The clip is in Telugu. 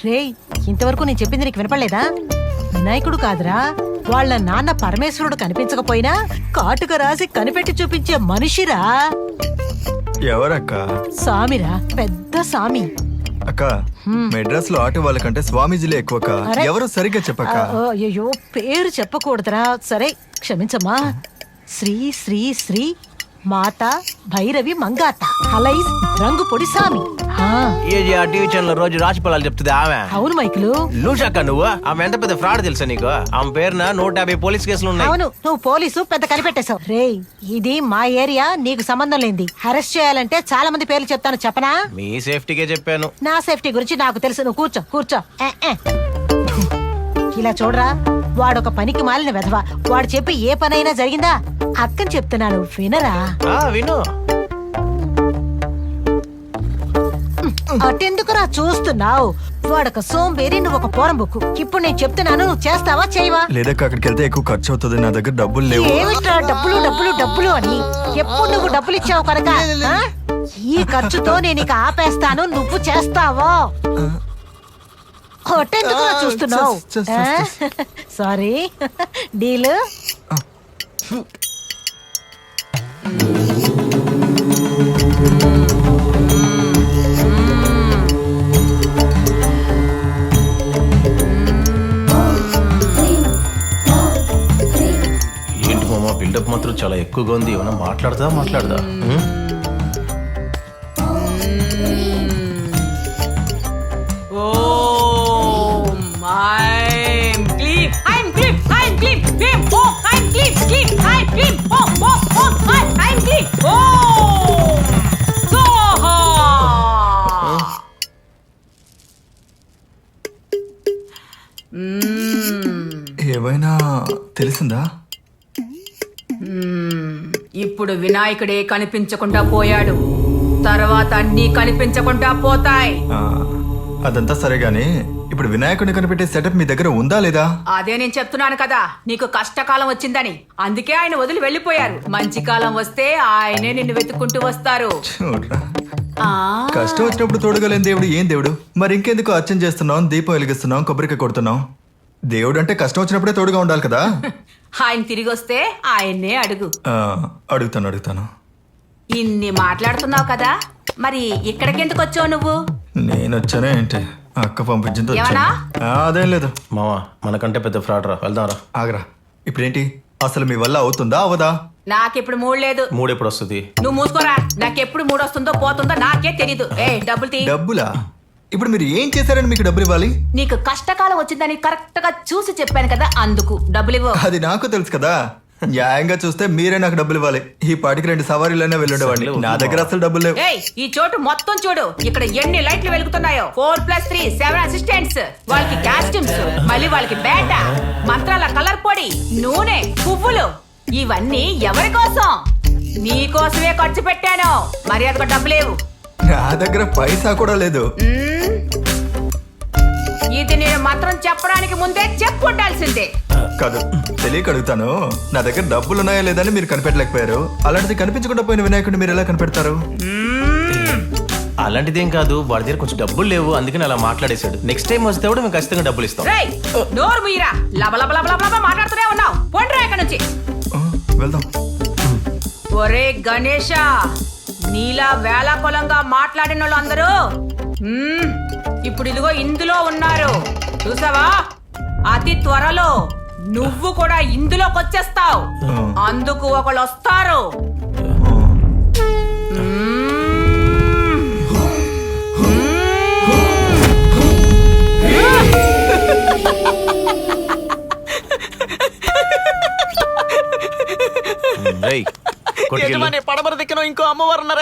రేయ్, ఇంతవరకు నేను చెప్పింది నీకు వినపడలేదా? వినాయకుడు కాదురా, వాళ్ళ నాన్న పరమేశ్వరుడు కనిపించకపోయినా కాటుక రాసి కనిపెట్టి చూపించే మనిషిరా. ఎవరక్క? సామిరా, పెద్ద సామి. అక్క, మెడ్రాస్ లో ఆటో వాళ్ళకంటే స్వామీజీలే ఎక్కువ. అరే, ఎవరు సరిగ్గా చెప్పక్క. అయ్యో, పేరు చెప్పకూడదురా. సరే క్షమించమ్మా. శ్రీ శ్రీ శ్రీ మాత భైరవి మంగాత హలైజ్ రంగు పొడి సామి. టీవీ ఛానల్ రోజు రాశి ఫలాలు చెప్తుంది ఆమె. అవును మైకులు. లూషక్క నువ్వు. ఆమె ఎంత పెద్ద ఫ్రాడ్ తెలుసా నీకు? ఆమె పేరున 150 పోలీస్ కేసులు ఉన్నాయి. అవును, నువ్వు పోలీసు పెద్ద కనిపెట్టేశావు. రేయ్, ఇది మా ఏరియా, నీకు సంబంధం లేనిది. అరెస్ట్ చేయాలంటే చాలా మంది పేర్లు చెప్తాను, చెప్పనా? మీ సేఫ్టీకే చెప్పాను. నా సేఫ్టీ గురించి నాకు తెలుసు. నువ్వు కూర్చో కూర్చో. ఇలా చూడరా, వాడొక పనికి మాలిన వెధవ. వాడు చెప్పి ఏ పనైనా జరిగిందా? అక్కని చెప్తున్నాను, వినరా? విను. అటెందుకురా చూస్తున్నావు? వాడొక సోంబేరి, నువ్వు ఒక పోరంబుక్కు. ఇప్పుడు నేను చెప్తున్నాను, నువ్వు చేస్తావా చేయవా? లేదక్క, అక్కడికి వెళ్తే ఎక్కువ ఖర్చు అవుతుంది. నా దగ్గర డబ్బులు లేవు. ఏమిట్రా డబ్బులు డబ్బులు డబ్బులు అని? ఎప్పుడు నువ్వు డబ్బులు ఇచ్చావు కనుక ఈ ఖర్చుతో నేను ఇక ఆపేస్తాను. నువ్వు చేస్తావా? అటెందుకురా చూస్తున్నావు? Sorry, deal. ఏంటి మామ, బిల్డప్ మాత్రం చాలా ఎక్కువగా ఉంది. ఏమన్నా మాట్లాడదా? ఏమైనా తెలిసిందా? ఇప్పుడు వినాయకుడే కనిపించకుండా పోయాడు, తర్వాత అన్నీ కనిపించకుండా పోతాయి. అదంతా సరే గానీ, ఇప్పుడు వినాయకుడిని కనిపెట్టే సెటప్ మీ దగ్గర ఉందా లేదా? అదే నేను చెప్తున్నాను కదా, నీకు కష్టకాలం వచ్చిందని. అందుకే ఆయన వదిలి వెళ్ళిపోయారు. మంచి కాలం వస్తే ఆయనే నిన్ను వెతుక్కుంటూ వస్తారు. చూడరా, కష్టం వచ్చినప్పుడు తోడుగలేని దేవుడు ఏం దేవుడు? మరి ఇంకెందుకు అర్చన చేస్తున్నాం, దీపం వెలిగిస్తున్నాం, కొబ్బరికాయ కొడుతున్నాం? దేవుడు అంటే కష్టం వచ్చినప్పుడే తోడుగా ఉండాలి కదా. ఆయన తిరిగి వస్తే ఆయన్నే అడుగు. అడుగుతాను. ఇన్ని మాట్లాడుతున్నావు కదా, మరి ఇక్కడికెందుకు వచ్చావు నువ్వు? నేను వచ్చానే ఏంటి, అక్క పంపించింది. ఏమన్నా? అదేం లేదు మామ, మనకంటే పెద్ద ఫ్రాడ్ రా. వెళ్దాంరా. ఆగరా, ఇప్పుడేంటి అసలు మీ వల్ల అవుతుందా అవదా? నాకెప్పుడు మూడు లేదు. మూడు ఎప్పుడు వస్తుంది? నువ్వు మూసుకోరా. నాకెప్పుడు మూడు వస్తుందో పోతుందో నాకే తెలీదు. డబ్బులు తీ. డబ్బులా? ఇప్పుడు మీరు ఏం చేశారని మీకు డబ్బులు ఇవ్వాలి? నీకు కష్టకాలం వచ్చిందని కరెక్ట్ గా చూసి చెప్పాను కదా, అందుకు డబ్బులు ఇవ్వు. అది నాకు తెలుసు కదా. న్యాయంగా చూస్తే మీరే నాకు డబ్బులు ఇవ్వాలి. ఈ పాటికి 2 సవారీలైనా వెళ్ళుండేవాడిని. నా దగ్గర అసలు డబ్బులు లేవు. ఈ చోటు మొత్తం చూడు, ఇక్కడ ఎన్ని లైట్లు వెలుగుతున్నాయో. 4+3 7 అసిస్టెంట్స్, వాళ్ళకి కాస్ట్యూమ్స్, మళ్ళీ వాళ్ళకి బేట, మంత్రాల కలర్ పొడి, నూనె, పువ్వులు. ఇవన్నీ ఎవరి కోసం? నీ కోసమే ఖర్చు పెట్టాను. మర్యాదకు డబ్బులేవు. నా దగ్గర పైసా కూడా లేదు. ఇది నేను మాత్రం చెప్పడానికి ముందే చెప్పుండాల్సిందే. కాదు, తెలియక అడుగుతాను. నా దగ్గర డబ్బులు ఉన్నాయా లేదని మీరు కనిపెట్టలేకపోయారు. అలాంటిది కనిపించకుండా పోయిన వినాయకుడిని మీరు ఎలా కనిపెడతారు? అలాంటిదేం కాదు, వాడి దగ్గర కొంచెం డబ్బులు లేవు, అందుకని అలా మాట్లాడేశాడు. నెక్స్ట్ టైం వస్తే కూడా మేము ఖచ్చితంగా డబ్బులు ఇస్తాం. నోరు మీరా, లబలబలబలబల మాట్లాడుతూనే ఉన్నావు. పోండ్రా ఇక్కడ నుంచి. వెళ్దాం. ఒరే గణేష, నీలా వేలాకొలంగా మాట్లాడిన వాళ్ళందరూ ఇప్పుడు ఇదిగో ఇందులో ఉన్నారు, చూసావా? అతి త్వరలో నువ్వు కూడా ఇందులోకి వచ్చేస్తావు. అందుకు ఒకళ్ళు వస్తారు. పడమర దిక్కున ఇంకో అమ్మవారు ఉన్నారు.